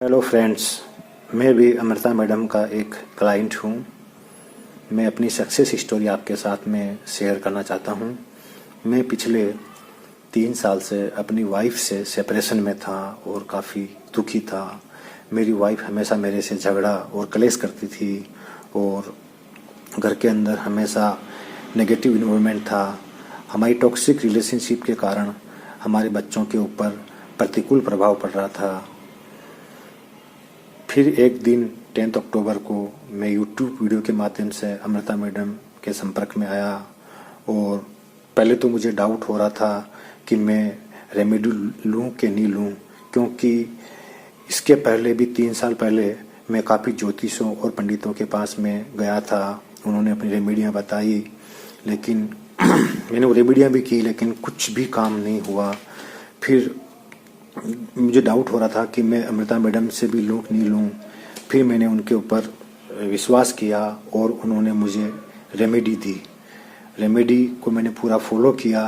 Hello friends, मैं भी Amrita madam का एक क्लाइंट हूँ। मैं अपनी सक्सेस स्टोरी आपके साथ में शेयर करना चाहता हूँ। मैं पिछले 3 साल से अपनी वाइफ से सेपरेशन में था और काफ़ी दुखी था। मेरी वाइफ हमेशा मेरे से झगड़ा और कलेश करती थी और घर के अंदर हमेशा नेगेटिव इन्वॉल्वमेंट था। हमारी टॉक्सिक रिलेशनशिप के कारण हमारे बच्चों के ऊपर प्रतिकूल प्रभाव पड़ रहा था। फिर एक दिन 10 अक्टूबर को मैं यूट्यूब वीडियो के माध्यम से अमृता मैडम के संपर्क में आया और पहले तो मुझे डाउट हो रहा था कि मैं रेमेडी लूँ कि नहीं लूँ, क्योंकि इसके पहले भी 3 साल पहले मैं काफ़ी ज्योतिषों और पंडितों के पास में गया था। उन्होंने अपनी रेमेडियाँ बताई, लेकिन मैंने वो रेमेडियाँ भी की, लेकिन कुछ भी काम नहीं हुआ। फिर मुझे डाउट हो रहा था कि मैं अमृता मैडम से भी लूँ नहीं लूँ। फिर मैंने उनके ऊपर विश्वास किया और उन्होंने मुझे रेमेडी दी। रेमेडी को मैंने पूरा फॉलो किया।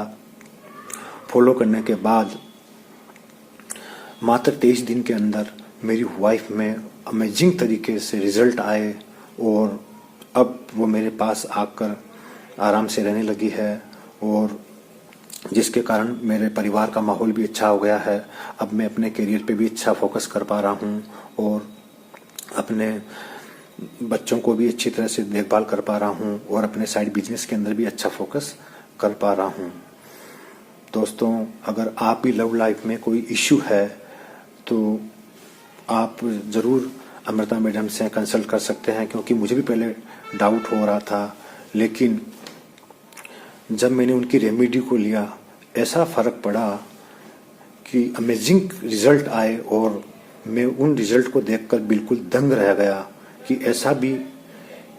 फॉलो करने के बाद मात्र 23 दिन के अंदर मेरी वाइफ में अमेजिंग तरीके से रिजल्ट आए और अब वो मेरे पास आकर आराम से रहने लगी है, और जिसके कारण मेरे परिवार का माहौल भी अच्छा हो गया है। अब मैं अपने करियर पे भी अच्छा फोकस कर पा रहा हूँ और अपने बच्चों को भी अच्छी तरह से देखभाल कर पा रहा हूँ और अपने साइड बिजनेस के अंदर भी अच्छा फोकस कर पा रहा हूँ। दोस्तों, अगर आप भी लव लाइफ में कोई इश्यू है तो आप ज़रूर अमृता मैडम से कंसल्ट कर सकते हैं, क्योंकि मुझे भी पहले डाउट हो रहा था, लेकिन जब मैंने उनकी रेमेडी को लिया ऐसा फ़र्क पड़ा कि अमेजिंग रिजल्ट आए और मैं उन रिजल्ट को देखकर बिल्कुल दंग रह गया कि ऐसा भी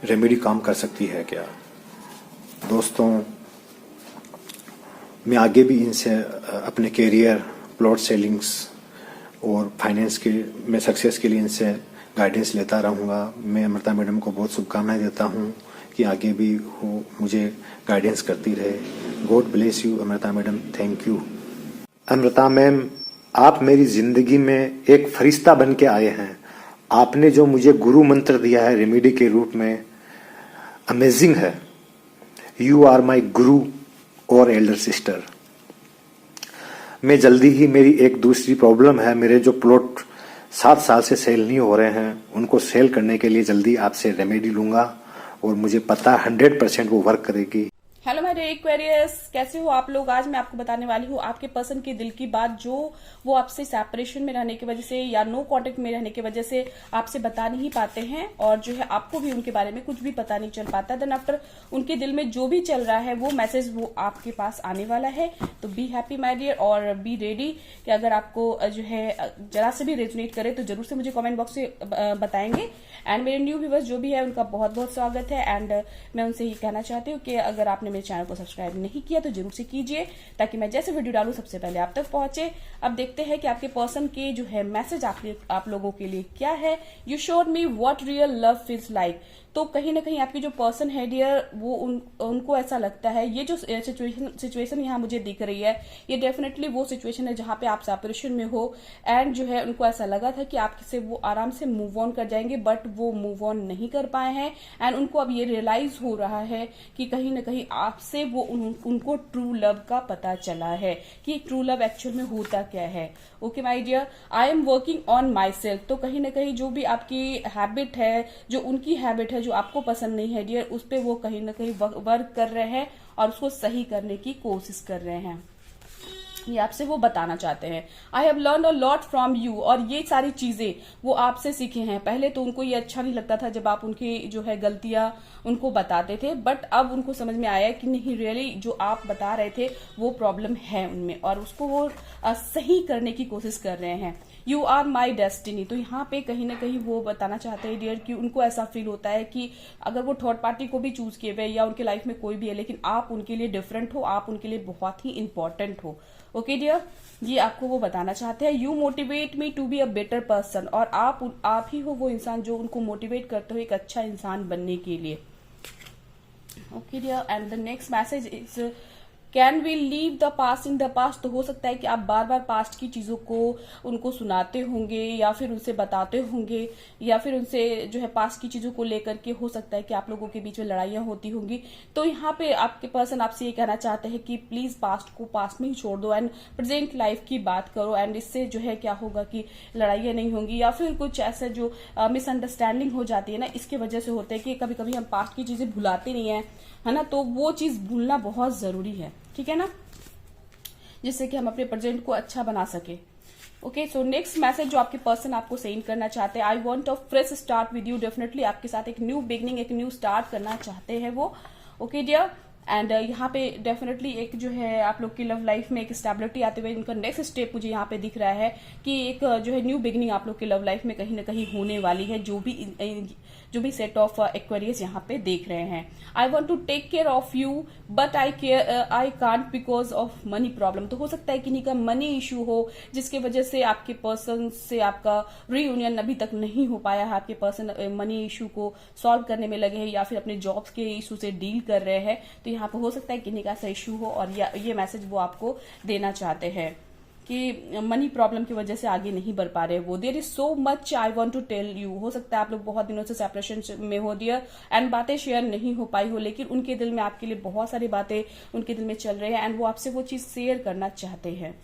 रेमेडी काम कर सकती है क्या। दोस्तों, मैं आगे भी इनसे अपने करियर, प्लॉट सेलिंग्स और फाइनेंस के में सक्सेस के लिए इनसे गाइडेंस लेता रहूँगा। मैं अमृता मैडम को बहुत शुभकामनाएं देता हूँ कि आगे भी वो मुझे गाइडेंस करती रहे। God bless you Amrita madam, thank you. Amrita ma'am, आप मेरी जिंदगी में एक फरिश्ता बन के आए हैं। आपने जो मुझे गुरु मंत्र दिया है रेमेडी के रूप में, अमेजिंग है। यू आर माई गुरु और एल्डर सिस्टर। मैं जल्दी ही, मेरी एक दूसरी प्रॉब्लम है, मेरे जो प्लॉट 7 साल से सेल नहीं हो रहे हैं उनको सेल करने के लिए जल्दी आपसे रेमेडी लूंगा और मुझे पता 100% वो वर्क करेगी। हेलो माय डियर एक्वेरियस, कैसे हो आप लोग। आज मैं आपको बताने वाली हूँ आपके पर्सन के दिल की बात, जो वो आपसे सेपरेशन में रहने की वजह से या नो कांटेक्ट में रहने की वजह से आपसे बता नहीं पाते हैं, और जो है आपको भी उनके बारे में कुछ भी पता नहीं चल पाता। देन आफ्टर उनके दिल में जो भी चल रहा है वो मैसेज वो आपके पास आने वाला है। तो बी हैप्पी माय डियर और बी रेडी कि अगर आपको जो है जरा से भी रेजोनेट करे तो जरूर से मुझे कॉमेंट बॉक्स से बताएंगे। एंड मेरे न्यू व्यूवर्स जो भी है उनका बहुत बहुत स्वागत है। एंड मैं उनसे ये कहना चाहती हूँ कि अगर आपने मेरे चैनल को सब्सक्राइब नहीं किया तो जरूर से कीजिए, ताकि मैं जैसे वीडियो डालूं सबसे पहले आप तक पहुंचे। अब देखते हैं कि आपके पर्सन के जो है मैसेज आप लोगों के लिए क्या है। You showed me what real love feels like. तो कहीं ना कहीं आपकी जो पर्सन है डियर, वो उनको ऐसा लगता है, ये जो सिचुएशन यहाँ मुझे दिख रही है, ये डेफिनेटली वो सिचुएशन है जहां पे आप सेपरेशन में हो। एंड जो है उनको ऐसा लगा था कि आपसे वो आराम से मूव ऑन कर जाएंगे, बट वो मूव ऑन नहीं कर पाए हैं। एंड उनको अब ये रियलाइज हो रहा है कि कहीं ना कहीं आपसे वो उनको ट्रू लव का पता चला है कि ट्रू लव एक्चुअल में होता क्या है। Okay my dear, I am working on myself. तो कहीं ना कहीं जो भी आपकी हैबिट है, जो उनकी हैबिट है जो आपको पसंद नहीं है डियर, उस पर वो कहीं ना कहीं वर्क कर रहे हैं और उसको सही करने की कोशिश कर रहे हैं। ये आपसे वो बताना चाहते हैं, I have learn a lot from you. और ये सारी चीजें वो आपसे सीखे हैं। पहले तो उनको ये अच्छा नहीं लगता था जब आप उनकी जो है गलतियां उनको बताते थे, बट अब उनको समझ में आया कि नहीं, रियली जो आप बता रहे थे वो प्रॉब्लम है उनमें, और उसको वो सही करने की कोशिश कर रहे हैं। You are my destiny. तो यहाँ पे कहीं ना कहीं वो बताना चाहते हैं डियर कि उनको ऐसा फील होता है कि अगर वो थर्ड पार्टी को भी चूज किए हुए या उनके लाइफ में कोई भी है, लेकिन आप उनके लिए डिफरेंट हो, आप उनके लिए बहुत ही इंपॉर्टेंट हो। ओके डियर, ये आपको वो बताना चाहते हैं। You motivate me to be a better person. और आप ही हो वो इंसान जो उनको मोटिवेट करते हो एक अच्छा इंसान बनने के लिए। Okay dear, and the next message is can we leave the past in the past, तो हो सकता है कि आप बार बार पास्ट की चीजों को उनको सुनाते होंगे या फिर उनसे बताते होंगे या फिर उनसे जो है पास्ट की चीजों को लेकर के हो सकता है कि आप लोगों के बीच में लड़ाइयां होती होंगी। तो यहाँ पे आपके पर्सन आपसे ये कहना चाहते हैं कि प्लीज पास्ट को पास्ट में ही छोड़ दो एंड प्रेजेंट लाइफ की बात करो, एंड इससे जो है क्या होगा कि लड़ाइयां नहीं होंगी या फिर कुछ ऐसा जो मिसअंडरस्टैंडिंग हो जाती है ना, इसके वजह से होता है कि कभी कभी हम पास्ट की चीजें भुलाते नहीं है ना, तो वो चीज भूलना बहुत जरूरी है, ठीक है ना, जिससे कि हम अपने प्रेजेंट को अच्छा बना सके। ओके, सो नेक्स्ट मैसेज जो आपके पर्सन आपको सेंड करना चाहते हैं, I want a fresh start with you, definitely आपके साथ एक न्यू बिगनिंग, एक न्यू स्टार्ट करना चाहते हैं वो। ओके डियर, एंड यहाँ पे डेफिनेटली एक जो है आप लोग की लव लाइफ में एक स्टेबिलिटी आते हुए इनका नेक्स्ट स्टेप मुझे यहाँ पे दिख रहा है कि एक जो है न्यू बिगनिंग आप लोग की लव लाइफ में कहीं ना कहीं होने वाली है, जो भी सेट ऑफ एक्वेरियस यहाँ पे देख रहे हैं। I want to take care of you but I can't because of money problem, तो हो सकता है किन्हीं का मनी इशू हो जिसके वजह से आपके पर्सन से आपका रीयूनियन अभी तक नहीं हो पाया है, आपके पर्सन मनी इशू को सॉल्व करने में लगे हैं या फिर अपने जॉब्स के इशू से डील कर रहे हैं, तो यहाँ पे हो सकता है किन्हीं का ऐसा इशू हो और ये मैसेज वो आपको देना चाहते हैं कि मनी प्रॉब्लम की वजह से आगे नहीं बढ़ पा रहे वो। There is so much I want to tell you, हो सकता है आप लोग बहुत दिनों से सेपरेशन में हो डियर एंड बातें शेयर नहीं हो पाई हो, लेकिन उनके दिल में आपके लिए बहुत सारी बातें उनके दिल में चल रही है एंड वो आपसे वो चीज शेयर करना चाहते हैं।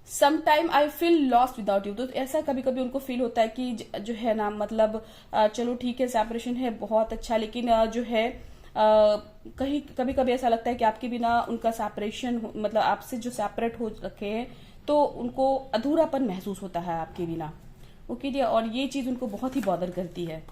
Sometime I feel lost without you, तो ऐसा कभी कभी उनको फील होता है कि जो है ना मतलब चलो ठीक है सेपरेशन है बहुत अच्छा, लेकिन जो है कहीं कभी कभी ऐसा लगता है कि आपके बिना उनका सेपरेशन मतलब आपसे जो सेपरेट हो रखे हैं तो उनको अधूरापन महसूस होता है आपके बिना। ओके डियर, और ये चीज उनको बहुत ही बॉदर करती है।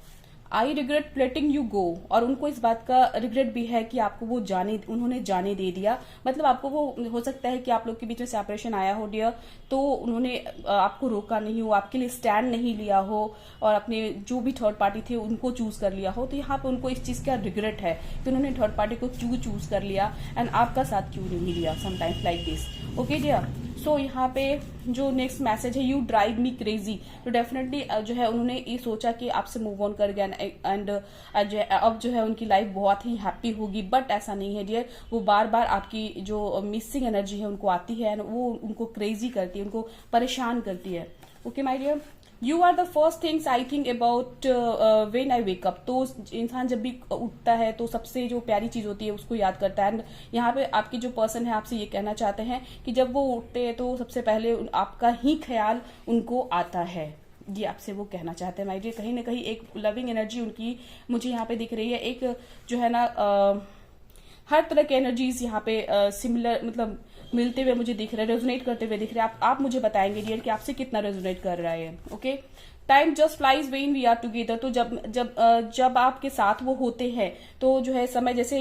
I regret letting you go, और उनको इस बात का रिग्रेट भी है कि आपको वो उन्होंने जाने दे दिया, मतलब आपको वो हो सकता है कि आप लोग के बीच में सेपरेशन आया हो डियर, तो उन्होंने आपको रोका नहीं हो, आपके लिए स्टैंड नहीं लिया हो और अपने जो भी थर्ड पार्टी थे उनको चूज कर लिया हो, तो यहाँ पे उनको इस चीज का रिग्रेट है कि उन्होंने थर्ड पार्टी को चूज कर लिया एंड आपका साथ क्यों नहीं लिया, sometimes like this. Okay dear, so यहाँ पे जो नेक्स्ट मैसेज है, यू ड्राइव मी क्रेजी, तो डेफिनेटली जो है उन्होंने ये सोचा कि आपसे मूव ऑन कर गया एंड अब जो है उनकी लाइफ बहुत ही हैप्पी होगी, बट ऐसा नहीं है डियर, वो बार बार आपकी जो मिसिंग एनर्जी है उनको आती है एंड वो उनको क्रेजी करती है, उनको परेशान करती है। Okay my dear, you are the first things I think about when I wake up, तो इंसान जब भी उठता है तो सबसे जो प्यारी चीज होती है उसको याद करता है एंड यहाँ पे आपकी जो पर्सन है आपसे ये कहना चाहते हैं कि जब वो उठते हैं तो सबसे पहले आपका ही ख्याल उनको आता है, ये आपसे वो कहना चाहते हैं माय डियर। कहीं ना कहीं एक लविंग एनर्जी उनकी मुझे यहाँ पे दिख रही है, एक जो है ना हर तरह के एनर्जीज यहाँ पे सिमिलर मतलब मिलते हुए मुझे दिख रहे हैं, रेजोनेट करते हुए दिख रहे हैं। आप मुझे बताएंगे डियर कि आपसे कितना रेजोनेट कर रहा है। Okay, time just flies when we are together, तो जब आपके साथ वो होते हैं तो जो है समय जैसे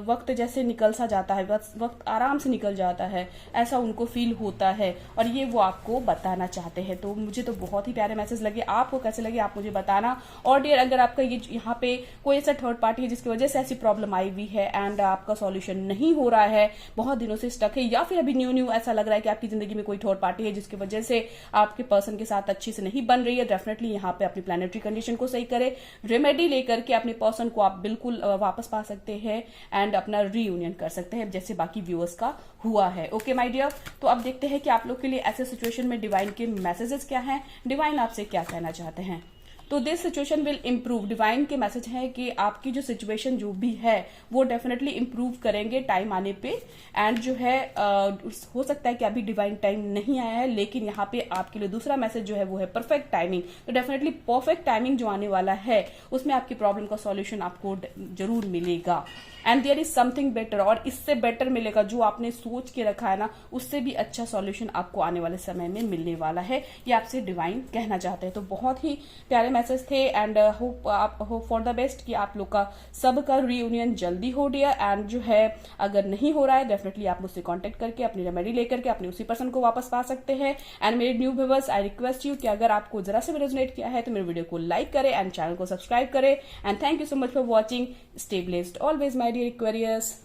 वक्त जैसे निकल सा जाता है, वक्त आराम से निकल जाता है, ऐसा उनको फील होता है और ये वो आपको बताना चाहते हैं। तो मुझे तो बहुत ही प्यारे मैसेज लगे, आपको कैसे लगे आप मुझे बताना। और डियर अगर आपका ये यहाँ पे कोई ऐसा थर्ड पार्टी है जिसकी वजह से ऐसी प्रॉब्लम आई हुई है एंड आपका सॉल्यूशन नहीं हो रहा है, बहुत दिनों से स्टक है, या फिर अभी न्यू ऐसा लग रहा है कि आपकी जिंदगी में कोई थर्ड पार्टी है जिसकी वजह से आपके पर्सन के साथ अच्छी से नहीं बन रही है, डेफिनेटली यहाँ पे अपनी प्लैनेटरी कंडीशन को सही करें, रेमेडी लेकर के अपने पर्सन को आप बिल्कुल वापस पा सकते हैं एंड अपना रीयूनियन कर सकते हैं जैसे बाकी व्यूअर्स का हुआ है। ओके माय डियर, तो अब देखते हैं कि आप लोग के लिए ऐसे सिचुएशन में डिवाइन के मैसेजेस क्या हैं, डिवाइन आपसे क्या कहना चाहते हैं। तो this situation will improve, divine के मैसेज है कि आपकी जो सिचुएशन जो भी है वो डेफिनेटली इम्प्रूव करेंगे टाइम आने पे एंड जो है हो सकता है कि अभी डिवाइन टाइम नहीं आया है, लेकिन यहाँ पे आपके लिए दूसरा मैसेज जो है वो है परफेक्ट टाइमिंग। तो डेफिनेटली परफेक्ट टाइमिंग जो आने वाला है उसमें आपकी प्रॉब्लम का सॉल्यूशन आपको जरूर मिलेगा and there is something better, और इससे बेटर मिलेगा, जो आपने सोच के रखा है ना उससे भी अच्छा सॉल्यूशन आपको आने वाले समय में मिलने वाला है, ये आपसे डिवाइन कहना चाहते हैं। तो बहुत ही प्यारे मैसेज थे and hope for the best कि आप लोग का सबका रीयूनियन जल्दी हो डियर एंड जो है अगर नहीं हो रहा है डेफिनेटली आप मुझसे कांटेक्ट करके अपनी रेमेडी लेकर के अपने उसी पर्सन को वापस पा सकते हैं। एंड मेरे new viewers I request you कि अगर आपको जरा से भी रेजोनेट किया है तो मेरे वीडियो को लाइक करें एंड चैनल को सब्सक्राइब करें and thank you so much for watching. Stay blessed always my dear Aquarius.